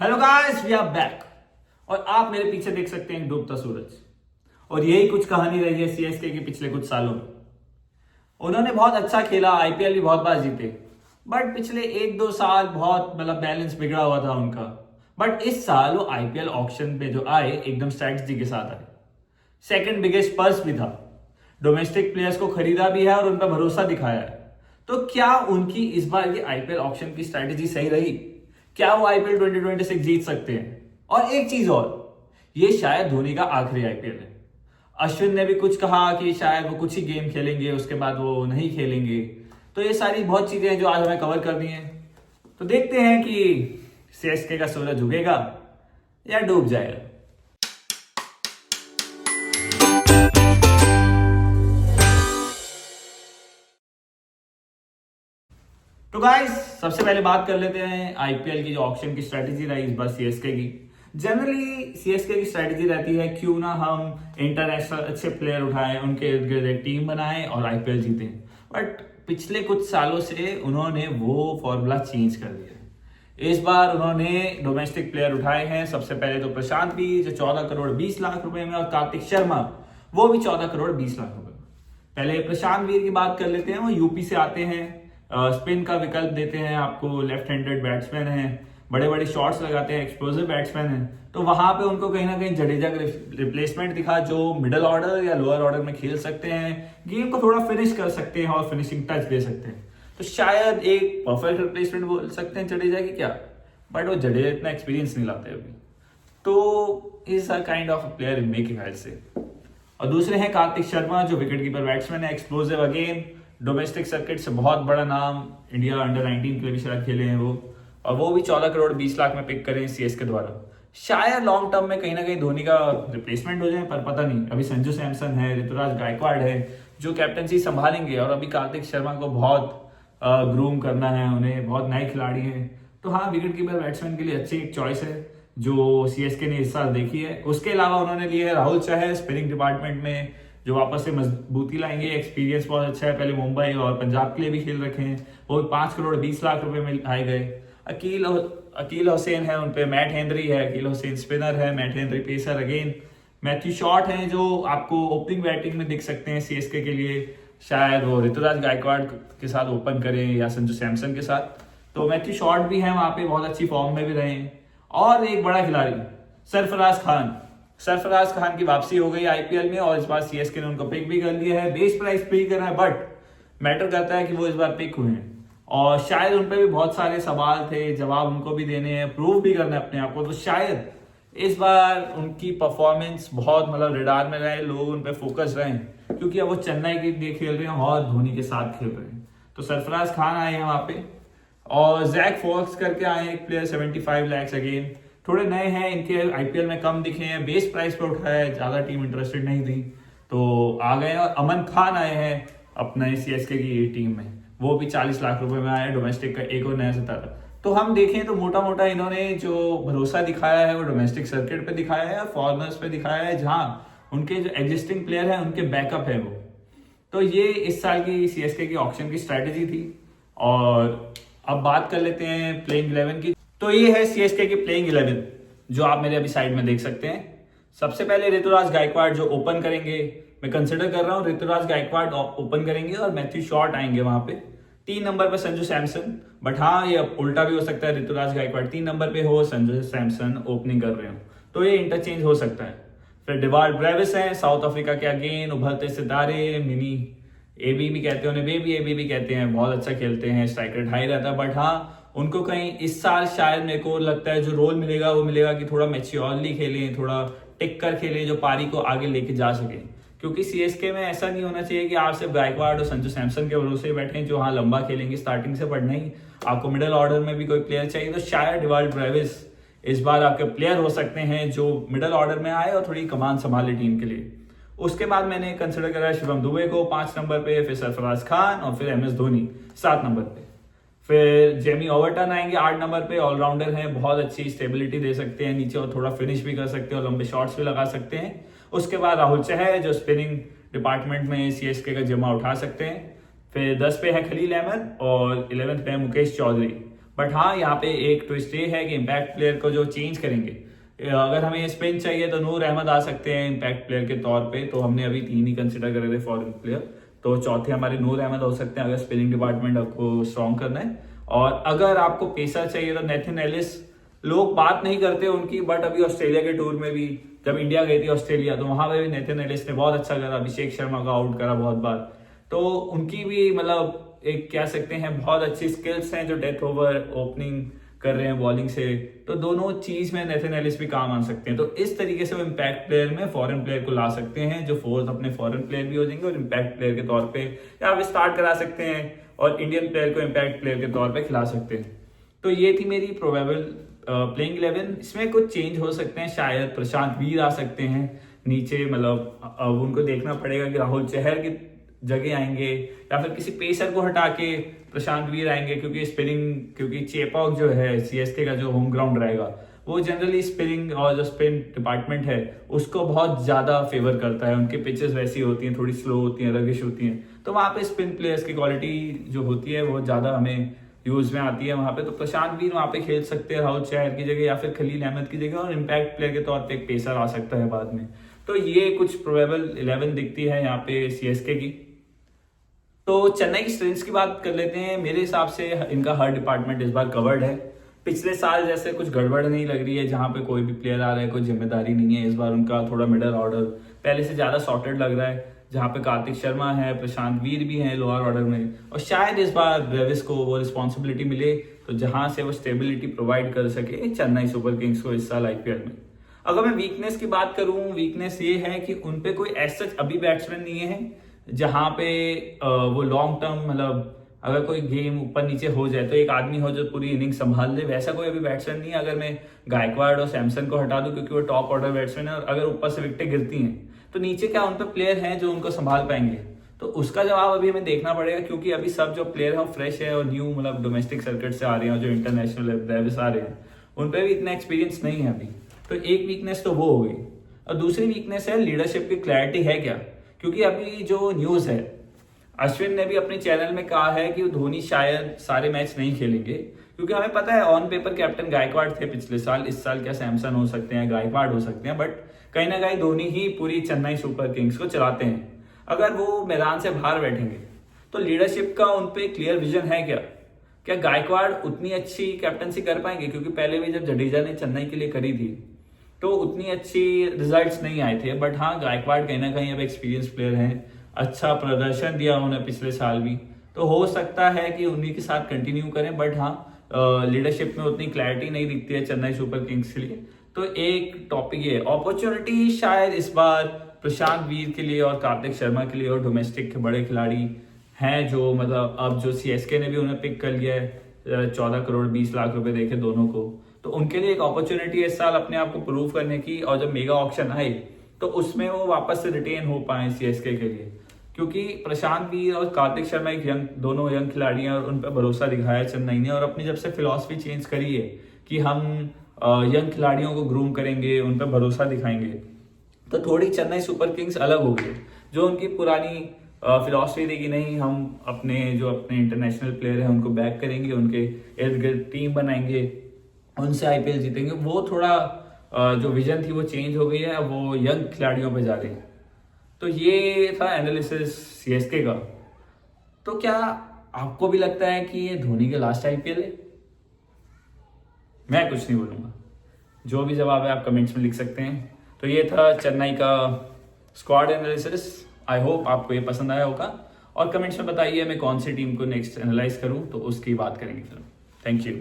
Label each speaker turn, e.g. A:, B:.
A: Hello guys, we are back. और आप मेरे पीछे देख सकते हैं डूबता सूरज। और यही कुछ कहानी रही है सीएसके की पिछले कुछ सालों में। उन्होंने बहुत अच्छा खेला, आईपीएल भी बहुत बार जीते, बट पिछले एक दो साल बहुत बैलेंस बिगड़ा हुआ था उनका। बट इस साल वो आईपीएल ऑक्शन पे जो आए एकदम स्ट्रैटेजी के साथ आए। सेकंड बिगेस्ट पर्स भी था, डोमेस्टिक प्लेयर्स को खरीदा भी है और उन पर भरोसा दिखाया है। तो क्या उनकी इस बार की आईपीएल ऑक्शन की स्ट्रैटेजी सही रही? क्या वो आईपीएल 2026 जीत सकते हैं? और एक चीज और, ये शायद धोनी का आखिरी आईपीएल है। अश्विन ने भी कुछ कहा कि शायद वो कुछ ही गेम खेलेंगे, उसके बाद वो नहीं खेलेंगे। तो ये सारी बहुत चीजें हैं जो आज हमें कवर करनी है। तो देखते हैं कि सीएसके का सूरज उगेगा या डूब जाएगा। तो गाइस, सबसे पहले बात कर लेते हैं आईपीएल की जो ऑक्शन की स्ट्रेटेजी रही इस बार सीएसके की। जनरली सीएसके की स्ट्रेटेजी रहती है क्यों ना हम इंटरनेशनल अच्छे प्लेयर उठाएं, उनके इर्द गिर्द एक टीम बनाएं और आईपीएल जीतें। बट पिछले कुछ सालों से उन्होंने वो फॉर्मूला चेंज कर दिया है। इस बार उन्होंने डोमेस्टिक प्लेयर उठाए हैं। सबसे पहले तो प्रशांत भी, जो 14 करोड़ 20 लाख रुपए में, और कार्तिक शर्मा, वो भी 14 करोड़ 20 लाख रुपए में। पहले प्रशांत वीर की बात कर लेते हैं। वो यूपी से आते हैं, स्पिन का विकल्प देते हैं आपको, लेफ्ट हैंडेड बैट्समैन हैं, बड़े बड़े शॉट्स लगाते हैं, एक्सप्लोसिव बैट्समैन हैं। तो वहां पे उनको कहीं ना कहीं जडेजा का रिप्लेसमेंट दिखा, जो मिडिल ऑर्डर या लोअर ऑर्डर में खेल सकते हैं, गेम को थोड़ा फिनिश कर सकते हैं और फिनिशिंग टच दे सकते हैं। तो शायद एक परफेक्ट रिप्लेसमेंट बोल सकते हैं जडेजा की, क्या? बट वो जडेजा इतना एक्सपीरियंस नहीं लाते अभी। तो is a kind of player in making, I say. और दूसरे हैं कार्तिक शर्मा, जो विकेट कीपर बैट्समैन है, एक्सप्लोसिव अगेन, डोमेस्टिक सर्किट से बहुत बड़ा नाम, इंडिया अंडर 19 के लिए भी शायद खेले हैं वो। और वो भी 14 करोड़ 20 लाख में पिक करें सीएसके द्वारा। शायद लॉन्ग टर्म में कहीं ना कहीं धोनी का रिप्लेसमेंट हो जाए, पर पता नहीं। अभी संजू सैमसन है, ऋतुराज गायकवाड़ है जो कैप्टनसी संभालेंगे, और अभी कार्तिक शर्मा को बहुत ग्रूम करना है, उन्हें बहुत नए खिलाड़ी हैं। तो हाँ, विकेट कीपर बैट्समैन के लिए अच्छी एक चॉइस है जो सीएसके ने इस साल देखी है। उसके अलावा उन्होंने लिए है राहुल चहर, स्पिनिंग डिपार्टमेंट में, जो वापस से मजबूती लाएंगे। एक्सपीरियंस बहुत अच्छा है, पहले मुंबई और पंजाब के लिए भी खेल रखे हैं। वो 5 करोड़ 20 लाख रुपए में आए गए। अकील हुसैन है उन पे, मैट हेनरी है, अकील हुसैन स्पिनर है, Matt Henry pacer again, Matthew Short हैं जो आपको ओपनिंग बैटिंग में दिख सकते हैं सीएसके के लिए। शायद वो ऋतुराज गायकवाड़ के साथ ओपन करें या संजू सैमसन के साथ। तो मैथ्यू शॉट भी हैं वहां पे, बहुत अच्छी फॉर्म में भी रहे हैं। और एक बड़ा खिलाड़ी सरफराज खान की वापसी हो गई आईपीएल में, और इस बार सीएसके ने उनको पिक भी कर लिया है। बेस प्राइस पे ही करा है, बट मैटर करता है कि वो इस बार पिक हुए हैं। और शायद उन पे भी बहुत सारे सवाल थे, जवाब उनको भी देने हैं, प्रूव भी करना है अपने आप को। तो शायद इस बार उनकी परफॉर्मेंस बहुत रिडार में रहे, लोग उन पे फोकस रहे, क्योंकि अब वो चेन्नई के लिए खेल रहे हैं और धोनी के साथ खेल रहे हैं। तो सरफराज खान आए हैं वहां पे, और जैक फॉक्स करके आए हैं एक प्लेयर, 75 लाख अगेन। थोड़े नए हैं, इनके आईपीएल में कम दिखे हैं, बेस प्राइस पे उठाया है, ज्यादा टीम इंटरेस्टेड नहीं थी तो आ गए। और अमन खान आए हैं अपने सीएसके की टीम में, वो भी 40 लाख रुपए में आए, डोमेस्टिक का एक और नया सितारा। तो हम देखें तो मोटा मोटा इन्होंने जो भरोसा दिखाया है वो डोमेस्टिक सर्किट पे दिखाया है, फॉरनर्स पे दिखाया है, जहां उनके जो एग्जिस्टिंग प्लेयर है उनके बैकअप है वो। तो ये इस साल की सीएसके की ऑक्शन की स्ट्रेटेजी थी। और अब बात कर लेते हैं प्लेइंग 11 की। तो ये है सीएसके की प्लेइंग 11, जो आप मेरे अभी साइड में देख सकते हैं। सबसे पहले ऋतुराज गायकवाड़ जो ओपन करेंगे, मैं कंसिडर कर रहा हूं ऋतुराज गायकवाड़ ओपन करेंगे और मैथ्यू शॉट आएंगे वहां पे। 3 नंबर पे संजू सैमसन, बट हाँ ये उल्टा भी हो सकता है, ऋतुराज गायकवाड़ 3 नंबर पे हो, संजू सैमसन ओपनिंग कर रहे हो, तो ये इंटरचेंज हो सकता है। फिर डिवाल्ड ब्रेविस है, साउथ अफ्रीका के अगेन उभरते सितारे, मिनी एबी भी कहते हैं उन्हें, बेबी एबी भी कहते हैं, बहुत अच्छा खेलते हैं, स्ट्राइक रेट हाई रहता है। बट हाँ, उनको कहीं इस साल शायद मेरे को लगता है जो रोल मिलेगा वो मिलेगा कि थोड़ा मैच्योरली खेलें, थोड़ा टिक कर खेलें, जो पारी को आगे लेके जा सके। क्योंकि सीएसके में ऐसा नहीं होना चाहिए कि आप सिर्फ गायकवाड़ और संजू सैमसन के भरोसे बैठे जो हाँ लंबा खेलेंगे स्टार्टिंग से, बट नहीं, आपको मिडिल ऑर्डर में भी कोई प्लेयर चाहिए। तो शायद डिवाल्ड ब्रेविस इस बार आपके प्लेयर हो सकते हैं जो मिडिल ऑर्डर में आए और थोड़ी कमान संभाले टीम के लिए। उसके बाद मैंने कंसिडर करा शिवम दुबे को 5 नंबर पे, फिर सरफराज खान और फिर एमएस धोनी 7 नंबर पे। फिर जेमी ओवरटन आएंगे 8 नंबर पे, ऑलराउंडर हैं, बहुत अच्छी स्टेबिलिटी दे सकते हैं नीचे और थोड़ा फिनिश भी कर सकते हैं और लंबे शॉट्स भी लगा सकते हैं। उसके बाद राहुल चहर जो स्पिनिंग डिपार्टमेंट में सीएसके का जिम्मा उठा सकते हैं। फिर 10 पे है खलील अहमद और 11th पे है मुकेश चौधरी। बट हाँ, यहाँ पे एक ट्विस्ट ये है कि इम्पैक्ट प्लेयर को जो चेंज करेंगे, अगर हमें स्पिन चाहिए तो नूर अहमद आ सकते हैं इम्पैक्ट प्लेयर के तौर पे, तो हमने अभी 3 ही कंसिडर करे थे फॉरेन प्लेयर, तो चौथे हमारे नूर अहमद हो सकते हैं अगर स्पिनिंग डिपार्टमेंट आपको स्ट्रॉन्ग करना है। और अगर आपको पेसर चाहिए तो नेथन एलिस, लोग बात नहीं करते उनकी, बट अभी ऑस्ट्रेलिया के टूर में भी जब इंडिया गई थी ऑस्ट्रेलिया, तो वहां पे भी नेथन एलिस ने बहुत अच्छा करा, अभिषेक शर्मा का आउट करा बहुत बार, तो उनकी भी मतलब एक कह सकते हैं बहुत अच्छी स्किल्स हैं जो डेथ ओवर ओपनिंग कर रहे हैं बॉलिंग से, तो दोनों चीज में नेथन एलिस भी काम आ सकते हैं। तो इस तरीके से वो इम्पैक्ट प्लेयर में फॉरेन प्लेयर को ला सकते हैं, जो फोर्थ अपने फॉरेन प्लेयर भी हो जाएंगे और इम्पैक्ट प्लेयर के तौर पे या फिर स्टार्ट करा सकते हैं और इंडियन प्लेयर को इम्पैक्ट प्लेयर के तौर पे खिला सकते हैं। तो ये थी मेरी प्रोबेबल प्लेइंग 11। इसमें कुछ चेंज हो सकते हैं, शायद प्रशांत वीर आ सकते हैं नीचे, मतलब अब उनको देखना पड़ेगा कि राहुल चहर की जगह आएंगे या फिर किसी पेसर को हटा के प्रशांत वीर आएंगे, क्योंकि चेपॉक जो है सीएसके का जो होम ग्राउंड रहेगा वो जनरली स्पिनिंग और जो स्पिन डिपार्टमेंट है उसको बहुत ज्यादा फेवर करता है, उनके पिचेस वैसी होती हैं, थोड़ी स्लो होती हैं, रगिश होती हैं, तो वहां पे स्पिन प्लेयर्स की क्वालिटी जो होती है वो ज्यादा हमें यूज में आती है वहां पे। तो प्रशांत वीर वहां पे खेल सकते हैं राहुल चहर की जगह या फिर खलील अहमद की जगह, और इम्पैक्ट प्लेयर के तौर पे एक पेसर आ सकता है बाद में। तो ये कुछ प्रोबेबल 11 दिखती है यहाँ पे सीएसके की। तो चेन्नई की स्ट्रेंथ्स की बात कर लेते हैं। मेरे हिसाब से इनका हर डिपार्टमेंट इस बार कवर्ड है, पिछले साल जैसे कुछ गड़बड़ नहीं लग रही है जहां पे कोई भी प्लेयर आ रहा है कोई जिम्मेदारी नहीं है। इस बार उनका थोड़ा मिडल ऑर्डर पहले से ज्यादा सॉर्टेड लग रहा है, जहां पे कार्तिक शर्मा है, प्रशांत वीर भी है लोअर ऑर्डर में, और शायद इस बार ब्रेविस को वो रिस्पॉन्सिबिलिटी मिले तो जहां से वो स्टेबिलिटी प्रोवाइड कर सके चेन्नई सुपर किंग्स को इस साल आईपीएल में। अगर मैं वीकनेस की बात करूं, वीकनेस ये है कि उनपे कोई ऐसा अभी बैट्समैन नहीं है जहां पे वो लॉन्ग टर्म, मतलब अगर कोई गेम ऊपर नीचे हो जाए तो एक आदमी हो जो पूरी इनिंग संभाल ले, वैसा कोई अभी बैट्समैन नहीं है। अगर मैं गायकवाड़ और सैमसन को हटा दूं क्योंकि वो टॉप ऑर्डर बैट्समैन है, और अगर ऊपर से विकेटें गिरती हैं तो नीचे क्या उन पर प्लेयर हैं जो उनको संभाल पाएंगे, तो उसका जवाब अभी हमें देखना पड़ेगा, क्योंकि अभी सब जो प्लेयर है फ्रेश है और न्यू मतलब डोमेस्टिक सर्किट से आ रहे हैं, और जो इंटरनेशनल ब्रेविस आ रहे हैं उन पर भी इतना एक्सपीरियंस नहीं है अभी। तो एक वीकनेस तो वो हो गई, और दूसरी वीकनेस है लीडरशिप की क्लैरिटी है क्या, क्योंकि अभी जो न्यूज है, अश्विन ने भी अपने चैनल में कहा है कि धोनी शायद सारे मैच नहीं खेलेंगे, क्योंकि हमें पता है ऑन पेपर कैप्टन गायकवाड़ थे पिछले साल, इस साल क्या सैमसन हो सकते हैं, गायकवाड़ हो सकते हैं, बट कहीं ना कहीं धोनी ही पूरी चेन्नई सुपर किंग्स को चलाते हैं। अगर वो मैदान से बाहर बैठेंगे तो लीडरशिप का उनपे क्लियर विजन है क्या गायकवाड़ उतनी अच्छी कैप्टनसी कर पाएंगे, क्योंकि पहले भी जब जडेजा ने चेन्नई के लिए करी थी तो उतनी अच्छी रिजल्ट्स नहीं आए थे, बट हाँ गायकवाड़ कहीं ना कहीं अब एक्सपीरियंस प्लेयर हैं, अच्छा प्रदर्शन दिया उन्होंने पिछले साल भी, तो हो सकता है कि उन्हीं के साथ कंटिन्यू करें, बट हाँ लीडरशिप में उतनी क्लैरिटी नहीं दिखती है चेन्नई सुपर किंग्स के लिए। तो एक टॉपिक ये अपॉर्चुनिटी शायद इस बार प्रशांत वीर के लिए और कार्तिक शर्मा के लिए और डोमेस्टिक के बड़े खिलाड़ी हैं, जो मतलब अब जो सीएसके ने भी उन्हें पिक कर लिया है 14 करोड़ 20 लाख रुपए देखे दोनों को, तो उनके लिए एक अपॉर्चुनिटी इस साल अपने आप को प्रूव करने की, और जब मेगा ऑक्शन आए तो उसमें वो वापस से रिटेन हो पाए सीएसके के लिए, क्योंकि प्रशांत वीर और कार्तिक शर्मा एक दोनों यंग खिलाड़ी हैं और उन पर भरोसा दिखाया चेन्नई ने, और अपनी जब से फिलॉसफी चेंज करी है कि हम यंग खिलाड़ियों को ग्रूम करेंगे, उन पर भरोसा दिखाएंगे, तो थोड़ी चेन्नई सुपर किंग्स अलग हो गई। जो उनकी पुरानी फिलॉसफी थी कि नहीं हम अपने इंटरनेशनल प्लेयर हैं उनको बैक करेंगे, उनके इर्द गिर्द टीम बनाएंगे, उनसे आईपीएल जीतेंगे, वो थोड़ा जो विजन थी वो चेंज हो गई है, अब वो यंग खिलाड़ियों पे जा रही है। तो ये था एनालिसिस सीएसके का। तो क्या आपको भी लगता है कि ये धोनी के लास्ट आईपीएल है? मैं कुछ नहीं बोलूंगा, जो भी जवाब है आप कमेंट्स में लिख सकते हैं। तो ये था चेन्नई का स्क्वाड एनालिसिस। आई होप आपको ये पसंद आया होगा, और कमेंट्स में बताइए मैं कौन सी टीम को नेक्स्ट एनालाइज करूं, तो उसकी बात करेंगे फिर। Thank you.